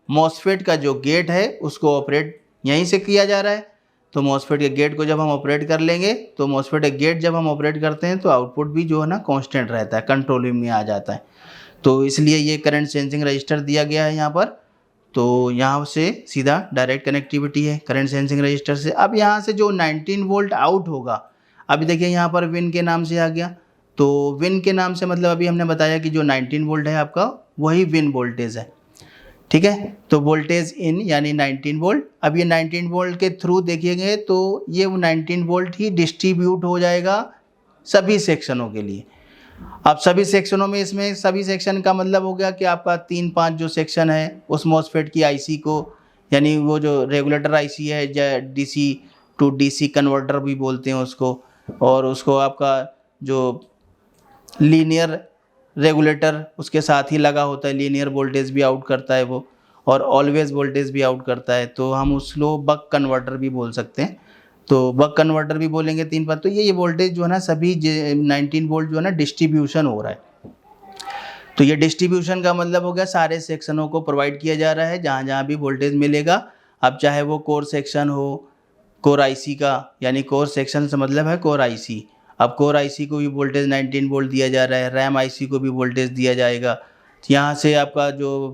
मॉसफेट का जो गेट है उसको ऑपरेट यहीं से किया जा रहा है। तो मॉसफेट के गेट को जब हम ऑपरेट कर लेंगे तो मॉसफेट के गेट जब हम ऑपरेट करते हैं तो आउटपुट भी जो है ना कांस्टेंट रहता है, कंट्रोलिंग में आ जाता है। तो इसलिए ये करंट सेंसिंग रजिस्टर दिया गया है यहाँ पर। तो यहाँ से सीधा डायरेक्ट कनेक्टिविटी है करंट सेंसिंग रजिस्टर से। अब यहाँ से जो 19 वोल्ट आउट होगा, अभी देखिए यहाँ पर विन के नाम से आ गया, तो विन के नाम से मतलब अभी हमने बताया कि जो 19 वोल्ट है आपका वही विन वोल्टेज है, ठीक है। तो वोल्टेज इन यानी 19 वोल्ट। अब ये 19 वोल्ट के थ्रू देखिएंगे तो ये 19 वोल्ट ही डिस्ट्रीब्यूट हो जाएगा सभी सेक्शनों के लिए। अब सभी सेक्शनों में, इसमें सभी सेक्शन का मतलब हो गया कि आपका 3-5 जो सेक्शन है उस मॉसफेट की आईसी को, यानी वो जो रेगुलेटर आईसी है या डीसी टू डीसी कन्वर्टर भी बोलते हैं उसको, और उसको आपका जो लीनियर रेगुलेटर उसके साथ ही लगा होता है, लीनियर वोल्टेज भी आउट करता है वो, और ऑलवेज वोल्टेज भी आउट करता है, तो हम उसको बक कन्वर्टर भी बोल सकते हैं। तो बक कन्वर्टर भी बोलेंगे 3-5। तो ये वोल्टेज जो है ना सभी 19 वोल्ट जो है ना डिस्ट्रीब्यूशन हो रहा है। तो ये डिस्ट्रीब्यूशन का मतलब हो गया सारे सेक्शनों को प्रोवाइड किया जा रहा है जहाँ जहाँ भी वोल्टेज मिलेगा। अब चाहे वो कोर सेक्शन हो, कोर आईसी का, यानी कोर सेक्शन से मतलब है कोर आईसी। अब कोर आईसी को भी वोल्टेज 19 वोल्ट दिया जा रहा है, रैम आईसी को भी वोल्टेज दिया जाएगा। यहाँ से आपका जो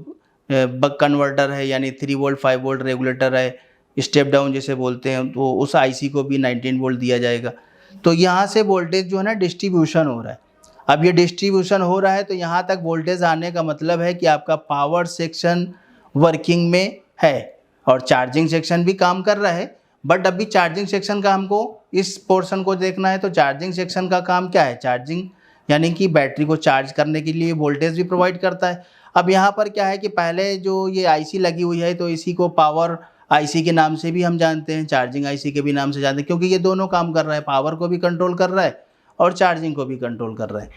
बक कन्वर्टर है यानी 3 वोल्ट 5 वोल्ट रेगुलेटर है, स्टेप डाउन जिसे बोलते हैं, तो उस आईसी को भी 19 वोल्ट दिया जाएगा। तो यहाँ से वोल्टेज जो है ना डिस्ट्रीब्यूशन हो रहा है। अब ये डिस्ट्रीब्यूशन हो रहा है तो यहाँ तक वोल्टेज आने का मतलब है कि आपका पावर सेक्शन वर्किंग में है और चार्जिंग सेक्शन भी काम कर रहा है। बट अभी चार्जिंग सेक्शन का हमको इस पोर्शन को देखना है। तो चार्जिंग सेक्शन का काम क्या है, चार्जिंग यानी कि बैटरी को चार्ज करने के लिए वोल्टेज भी प्रोवाइड करता है। अब यहाँ पर क्या है कि पहले जो ये आईसी लगी हुई है तो इसी को पावर आईसी के नाम से भी हम जानते हैं, चार्जिंग आईसी के भी नाम से जानते हैं, क्योंकि ये दोनों काम कर रहा है, पावर को भी कंट्रोल कर रहा है और चार्जिंग को भी कंट्रोल कर रहा है।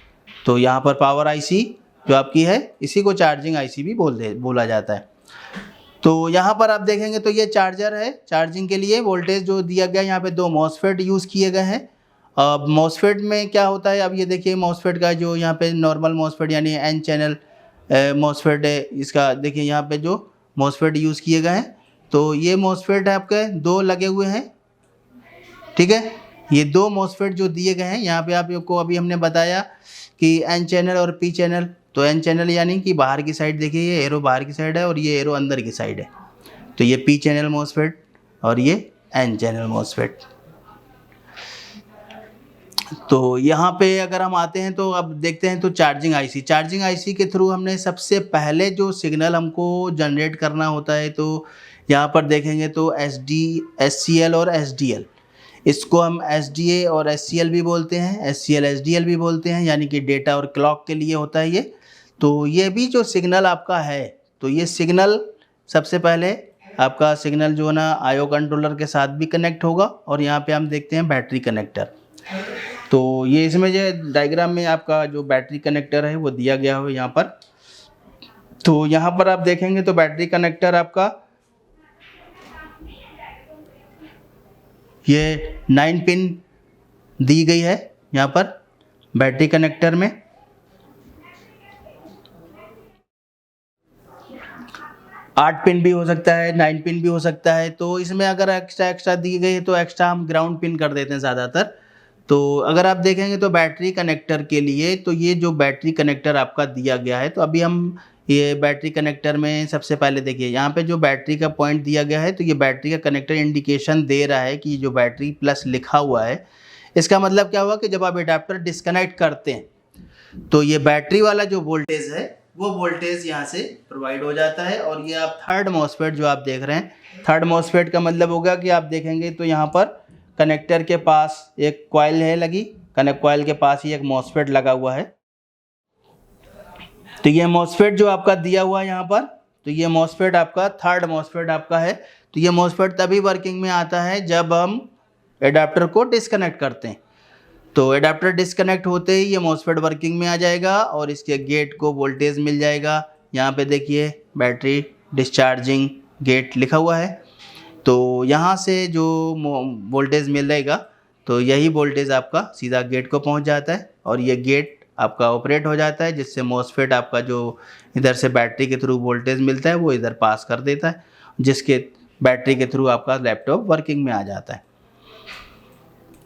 तो यहाँ पर पावर आईसी जो आपकी है इसी को चार्जिंग आईसी भी बोला जाता है। तो यहाँ पर आप देखेंगे तो ये चार्जर है, चार्जिंग के लिए वोल्टेज जो दिया गया, यहाँ पे 2 मॉसफेट यूज़ किए गए हैं। अब मॉसफेट में क्या होता है, अब ये देखिए मॉसफेट का जो यहाँ पे नॉर्मल मॉसफेट यानी एन चैनल मॉसफेट है, इसका देखिए यहाँ पे जो मॉसफेट यूज़ किए गए हैं, तो ये मॉसफेट आपके 2 लगे हुए हैं, ठीक है। ये 2 मॉसफेट जो दिए गए हैं यहाँ पे आपको अभी हमने बताया कि एन चैनल और पी चैनल। तो एन चैनल यानी कि बाहर की साइड देखिए, ये एरो बाहर की साइड है और ये एरो अंदर की साइड है। तो ये पी चैनल मॉसफेट और ये एन चैनल मॉसफेट। तो यहाँ पे अगर हम आते हैं तो अब देखते हैं तो चार्जिंग आईसी के थ्रू हमने सबसे पहले जो सिग्नल हमको जनरेट करना होता है, तो यहाँ पर देखेंगे तो SCL और SDL, इसको हम SDA और SCL भी बोलते हैं, SCL SDL भी बोलते हैं, यानी कि डेटा और क्लॉक के लिए होता है ये। तो ये भी जो सिग्नल आपका है, तो ये सिग्नल सबसे पहले आपका सिग्नल जो है ना IO कंट्रोलर के साथ भी कनेक्ट होगा, और यहाँ पे हम देखते हैं बैटरी कनेक्टर। तो ये इसमें जो डायग्राम में आपका जो बैटरी कनेक्टर है वो दिया गया हो यहाँ पर। तो यहाँ पर आप देखेंगे तो बैटरी कनेक्टर आपका ये 9 पिन दी गई है यहाँ पर बैटरी कनेक्टर में। आठ पिन भी हो सकता है, 9 पिन भी हो सकता है। तो इसमें अगर एक्स्ट्रा दी गई है तो एक्स्ट्रा हम ग्राउंड पिन कर देते हैं ज़्यादातर। तो अगर आप देखेंगे तो बैटरी कनेक्टर के लिए तो ये जो बैटरी कनेक्टर आपका दिया गया है, तो अभी हम ये बैटरी कनेक्टर में सबसे पहले देखिए यहाँ पे जो बैटरी का पॉइंट दिया गया है, तो ये बैटरी का कनेक्टर इंडिकेशन दे रहा है कि जो बैटरी प्लस लिखा हुआ है, इसका मतलब क्या हुआ कि जब आप एडाप्टर डिस्कनेक्ट करते हैं तो ये बैटरी वाला जो वोल्टेज है वो वोल्टेज यहाँ से प्रोवाइड हो जाता है। और ये आप थर्ड मॉसफेट जो आप देख रहे हैं, थर्ड मॉसफेट का मतलब होगा कि आप देखेंगे तो यहाँ पर कनेक्टर के पास एक कॉइल है लगी, कॉइल के पास ही एक मॉसफेट लगा हुआ है। तो ये मॉसफेट जो आपका दिया हुआ है यहाँ पर, तो ये मॉसफेट आपका थर्ड मॉसफेट आपका है। तो ये मॉसफेट तभी वर्किंग में आता है जब हम एडाप्टर को डिस्कनेक्ट करते हैं। तो एडाप्टर डिस्कनेक्ट होते ही ये मॉसफेट वर्किंग में आ जाएगा और इसके गेट को वोल्टेज मिल जाएगा। यहाँ पे देखिए बैटरी डिस्चार्जिंग गेट लिखा हुआ है। तो यहाँ से जो वोल्टेज मिल जाएगा तो यही वोल्टेज आपका सीधा गेट को पहुँच जाता है और ये गेट आपका ऑपरेट हो जाता है, जिससे मॉसफेट आपका जो इधर से बैटरी के थ्रू वोल्टेज मिलता है वो इधर पास कर देता है, जिसके बैटरी के थ्रू आपका लैपटॉप वर्किंग में आ जाता है।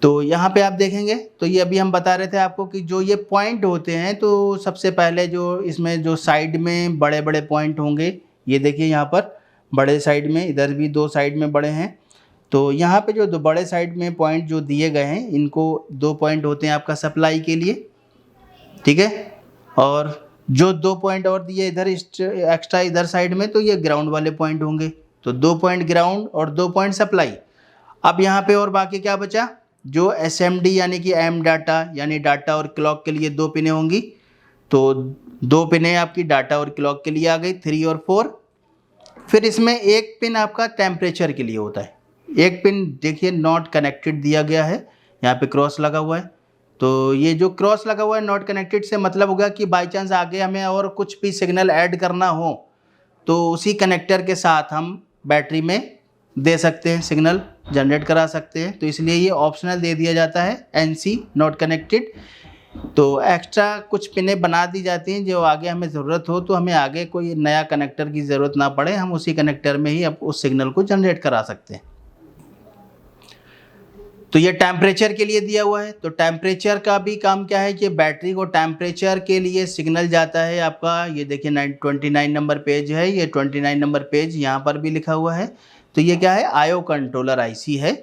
तो यहाँ पे आप देखेंगे तो ये अभी हम बता रहे थे आपको कि जो ये पॉइंट होते हैं, तो सबसे पहले जो इसमें जो साइड में बड़े बड़े पॉइंट होंगे, ये देखिए यहाँ पर बड़े साइड में, इधर भी 2 साइड में बड़े हैं। तो यहाँ पे जो 2 बड़े साइड में पॉइंट जो दिए गए हैं, इनको 2 पॉइंट होते हैं आपका सप्लाई के लिए, ठीक है। और जो 2 पॉइंट और दिए इधर एक्स्ट्रा इधर साइड में, तो ये ग्राउंड वाले पॉइंट होंगे। तो 2 पॉइंट ग्राउंड और 2 पॉइंट सप्लाई। अब यहाँ पे और बाकी क्या बचा, जो SMD यानी कि एम डाटा यानी डाटा और क्लॉक के लिए 2 पिनें होंगी। तो 2 पिनें आपकी डाटा और क्लॉक के लिए आ गई, 3 और 4। फिर इसमें एक पिन आपका टेम्परेचर के लिए होता है। एक पिन देखिए नॉट कनेक्टेड दिया गया है, यहाँ पे क्रॉस लगा हुआ है। तो ये जो क्रॉस लगा हुआ है नॉट कनेक्टेड से मतलब होगा कि बाई चांस आगे हमें और कुछ भी सिग्नल ऐड करना हो तो उसी कनेक्टर के साथ हम बैटरी में दे सकते हैं, सिग्नल जनरेट करा सकते हैं। तो इसलिए ये ऑप्शनल दे दिया जाता है NC नॉट कनेक्टेड। तो एक्स्ट्रा कुछ पिनें बना दी जाती हैं जो आगे हमें ज़रूरत हो, तो हमें आगे कोई नया कनेक्टर की ज़रूरत ना पड़े, हम उसी कनेक्टर में ही अब उस सिग्नल को जनरेट करा सकते हैं। तो ये टेम्परेचर के लिए दिया हुआ है। तो टेम्परेचर का भी काम क्या है कि बैटरी को टेम्परेचर के लिए सिग्नल जाता है आपका, ये देखिए 29 नंबर पेज है, ये 29 नंबर पेज यहाँ पर भी लिखा हुआ है। तो ये क्या है, आईओ कंट्रोलर IC है।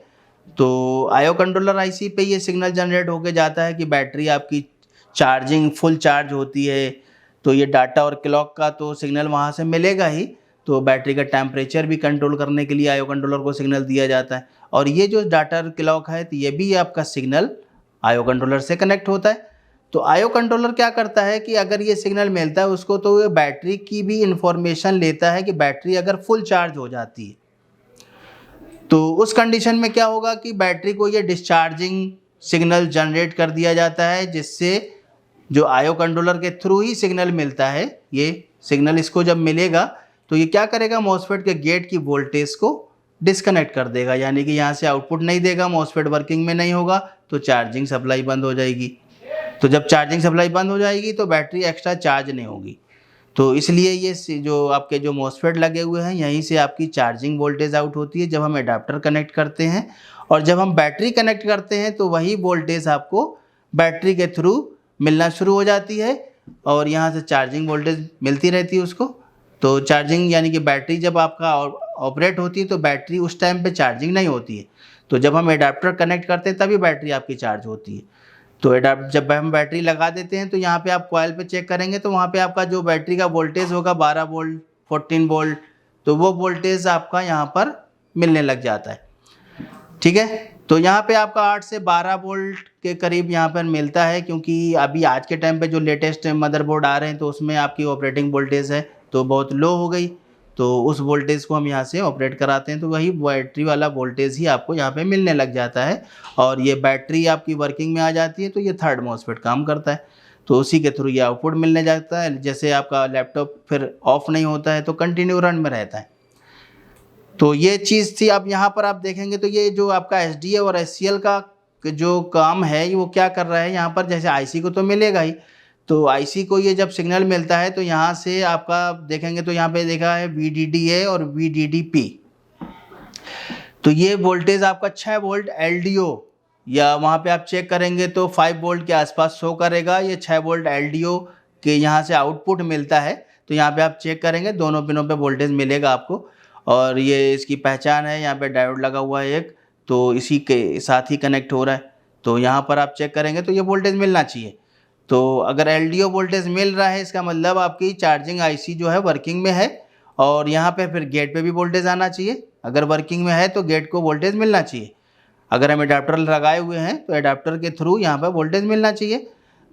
तो आईओ कंट्रोलर IC पे ये सिग्नल जनरेट होके जाता है कि बैटरी आपकी चार्जिंग फुल चार्ज होती है। तो ये डाटा और क्लॉक का तो सिग्नल वहाँ से मिलेगा ही, तो बैटरी का टेम्परेचर भी कंट्रोल करने के लिए आईओ कंट्रोलर को सिग्नल दिया जाता है। और ये जो डाटा और क्लॉक है, तो ये भी आपका सिग्नल आईओ कंट्रोलर से कनेक्ट होता है। तो आईओ कंट्रोलर क्या करता है कि अगर ये सिग्नल मिलता है उसको, तो ये बैटरी की भी इंफॉर्मेशन लेता है कि बैटरी अगर फुल चार्ज हो जाती है तो उस कंडीशन में क्या होगा कि बैटरी को ये डिस्चार्जिंग सिग्नल जनरेट कर दिया जाता है, जिससे जो आईओ कंट्रोलर के थ्रू ही सिग्नल मिलता है। ये सिग्नल इसको जब मिलेगा तो ये क्या करेगा, मॉसफेट के गेट की वोल्टेज को डिस्कनेक्ट कर देगा, यानी कि यहाँ से आउटपुट नहीं देगा, मॉसफेट वर्किंग में नहीं होगा, तो चार्जिंग सप्लाई बंद हो जाएगी। तो जब चार्जिंग सप्लाई बंद हो जाएगी तो बैटरी एक्स्ट्रा चार्ज नहीं होगी। तो इसलिए ये जो आपके जो मॉसफेट लगे हुए हैं, यहीं से आपकी चार्जिंग वोल्टेज आउट होती है जब हम एडाप्टर कनेक्ट करते हैं। और जब हम बैटरी कनेक्ट करते हैं तो वही वोल्टेज आपको बैटरी के थ्रू मिलना शुरू हो जाती है और यहाँ से चार्जिंग वोल्टेज मिलती रहती है उसको। तो चार्जिंग यानी कि बैटरी जब आपका ऑपरेट होती है तो बैटरी उस टाइम पे चार्जिंग नहीं होती है। तो जब हम एडाप्टर कनेक्ट करते हैं तभी बैटरी आपकी चार्ज होती है। तो जब हम बैटरी लगा देते हैं तो यहाँ पे आप कॉइल पे चेक करेंगे तो वहाँ पे आपका जो बैटरी का वोल्टेज होगा 12 वोल्ट 14 वोल्ट, तो वो वोल्टेज आपका यहाँ पर मिलने लग जाता है, ठीक है। तो यहाँ पे आपका 8 से 12 वोल्ट के करीब यहाँ पर मिलता है, क्योंकि अभी आज के टाइम पे जो लेटेस्ट मदरबोर्ड आ रहे हैं तो उसमें आपकी ऑपरेटिंग वोल्टेज है तो बहुत लो हो गई, तो उस वोल्टेज को हम यहाँ से ऑपरेट कराते हैं तो वही बैटरी वाला वोल्टेज ही आपको यहाँ पे मिलने लग जाता है और ये बैटरी आपकी वर्किंग में आ जाती है। तो ये थर्ड मॉसफेट काम करता है, तो उसी के थ्रू ये आउटपुट मिलने जाता है। जैसे आपका लैपटॉप फिर ऑफ नहीं होता है तो कंटिन्यू रन में रहता है। तो ये चीज़ थी। अब यहाँ पर आप देखेंगे तो ये जो आपका एसडीए और एससीएल का जो काम है वो क्या कर रहा है, यहाँ पर जैसे आईसी को तो मिलेगा ही, तो आईसी को ये जब सिग्नल मिलता है तो यहाँ से आपका देखेंगे तो यहाँ पे देखा है VDDA और VDDP। तो ये वोल्टेज आपका 6 वोल्ट LDO, या वहाँ पे आप चेक करेंगे तो 5 वोल्ट के आसपास शो करेगा। ये 6 वोल्ट LDO के यहाँ से आउटपुट मिलता है, तो यहाँ पे आप चेक करेंगे दोनों पिनों पे वोल्टेज मिलेगा आपको। और ये इसकी पहचान है, यहाँ पे डायोड लगा हुआ है एक, तो इसी के साथ ही कनेक्ट हो रहा है। तो यहाँ पर आप चेक करेंगे तो ये वोल्टेज मिलना चाहिए। तो अगर LDO वोल्टेज मिल रहा है इसका मतलब आपकी चार्जिंग IC जो है वर्किंग में है, और यहाँ पे फिर गेट पे भी वोल्टेज आना चाहिए। अगर वर्किंग में है तो गेट को वोल्टेज मिलना चाहिए। अगर हम एडाप्टर लगाए हुए हैं तो एडाप्टर के थ्रू यहाँ पर वोल्टेज मिलना चाहिए।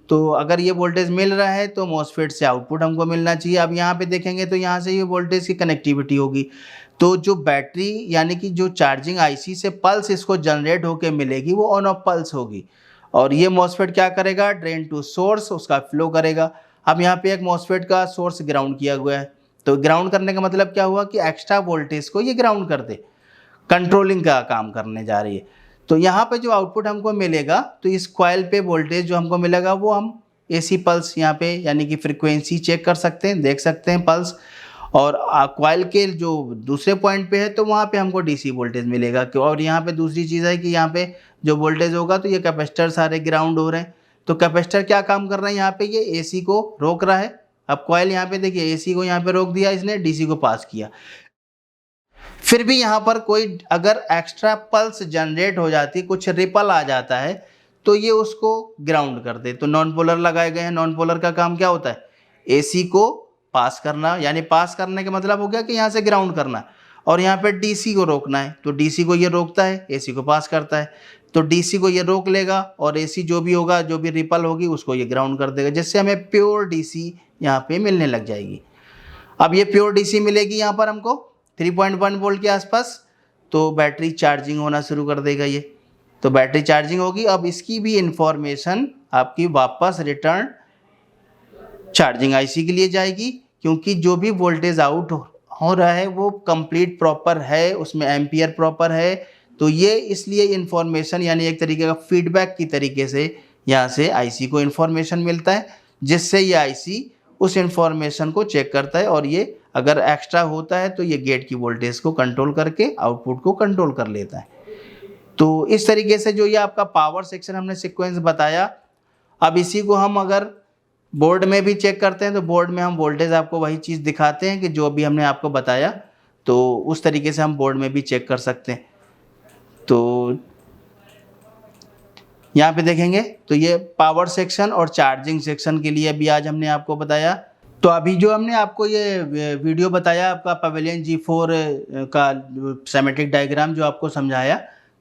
तो अगर ये वोल्टेज मिल रहा है तो मॉसफेट से आउटपुट हमको मिलना चाहिए। अब यहाँ पे देखेंगे तो यहाँ से ये वोल्टेज की कनेक्टिविटी होगी, तो जो बैटरी यानी कि जो चार्जिंग IC से पल्स इसको जनरेट होके मिलेगी वो ऑन ऑफ पल्स होगी, और ये मॉसफेट क्या करेगा, ड्रेन टू सोर्स उसका फ्लो करेगा। अब यहाँ पे एक मॉसफेट का सोर्स ग्राउंड किया हुआ है, तो ग्राउंड करने का मतलब क्या हुआ कि एक्स्ट्रा वोल्टेज को ये ग्राउंड कर दे, कंट्रोलिंग का काम करने जा रही है। तो यहाँ पे जो आउटपुट हमको मिलेगा तो इस कॉइल पे वोल्टेज जो हमको मिलेगा वो हम AC पल्स यहाँ पे यानी कि फ्रीक्वेंसी चेक कर सकते हैं, देख सकते हैं पल्स। और कॉइल के जो दूसरे पॉइंट पे है तो वहाँ पे हमको DC वोल्टेज मिलेगा। और यहाँ पे दूसरी चीज़ है कि यहाँ पे जो वोल्टेज होगा तो ये कैपेसिटर सारे ग्राउंड हो रहे हैं, तो कैपेसिटर क्या काम कर रहा है, यहाँ पे ये AC को रोक रहा है। अब कॉइल यहाँ पे देखिए AC को यहाँ पे रोक दिया इसने, DC को पास किया। फिर भी यहाँ पर कोई अगर एक्स्ट्रा पल्स जनरेट हो जाती, कुछ रिपल आ जाता है, तो ये उसको ग्राउंड कर दे। तो नॉन पोलर लगाए गए हैं। नॉन पोलर का काम क्या होता है, AC को पास करना, यानी पास करने का मतलब हो गया कि यहाँ से ग्राउंड करना, और यहाँ पे DC को रोकना है। तो DC को ये रोकता है, AC को पास करता है। तो DC को ये रोक लेगा और AC जो भी होगा, जो भी रिपल होगी उसको ये ग्राउंड कर देगा, जिससे हमें प्योर DC यहाँ पे मिलने लग जाएगी। अब ये प्योर DC मिलेगी यहाँ पर हमको 3.1 वोल्ट के आसपास, तो बैटरी चार्जिंग होना शुरू कर देगा ये। तो बैटरी चार्जिंग होगी। अब इसकी भी इंफॉर्मेशन आपकी वापस रिटर्न चार्जिंग IC के लिए जाएगी, क्योंकि जो भी वोल्टेज आउट हो रहा है वो कंप्लीट प्रॉपर है, उसमें एम्पियर प्रॉपर है। तो ये इसलिए इंफॉर्मेशन यानी एक तरीके का फीडबैक की तरीके से यहाँ से IC को इंफॉर्मेशन मिलता है, जिससे ये IC उस इंफॉर्मेशन को चेक करता है, और ये अगर एक्स्ट्रा होता है तो ये गेट की वोल्टेज को कंट्रोल करके आउटपुट को कंट्रोल कर लेता है। तो इस तरीके से जो ये आपका पावर सेक्शन हमने सीक्वेंस बताया। अब इसी को हम अगर बोर्ड में भी चेक करते हैं तो बोर्ड में हम वोल्टेज आपको वही चीज़ दिखाते हैं कि जो अभी हमने आपको बताया, तो उस तरीके से हम बोर्ड में भी चेक कर सकते हैं। तो यहाँ पे देखेंगे तो ये पावर सेक्शन और चार्जिंग सेक्शन के लिए भी आज हमने आपको बताया। तो अभी जो हमने आपको ये वीडियो बताया आपका पवेलियन G4 का सेमेटिक डायग्राम जो आपको समझाया,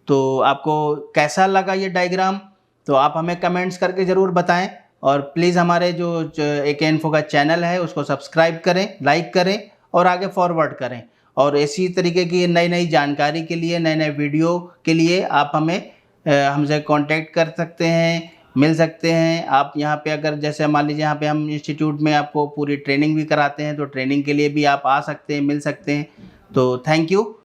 तो आपको कैसा लगा ये डायग्राम, तो आप हमें कमेंट्स करके ज़रूर बताएं। और प्लीज़ हमारे जो AK इन्फो का चैनल है उसको सब्सक्राइब करें, लाइक करें और आगे फॉरवर्ड करें। और इसी तरीके की नई नई जानकारी के लिए, नए नए वीडियो के लिए आप हमें हमसे कांटेक्ट कर सकते हैं, मिल सकते हैं। आप यहाँ पे अगर जैसे मान लीजिए यहाँ पे हम इंस्टीट्यूट में आपको पूरी ट्रेनिंग भी कराते हैं, तो ट्रेनिंग के लिए भी आप आ सकते हैं, मिल सकते हैं। तो थैंक यू।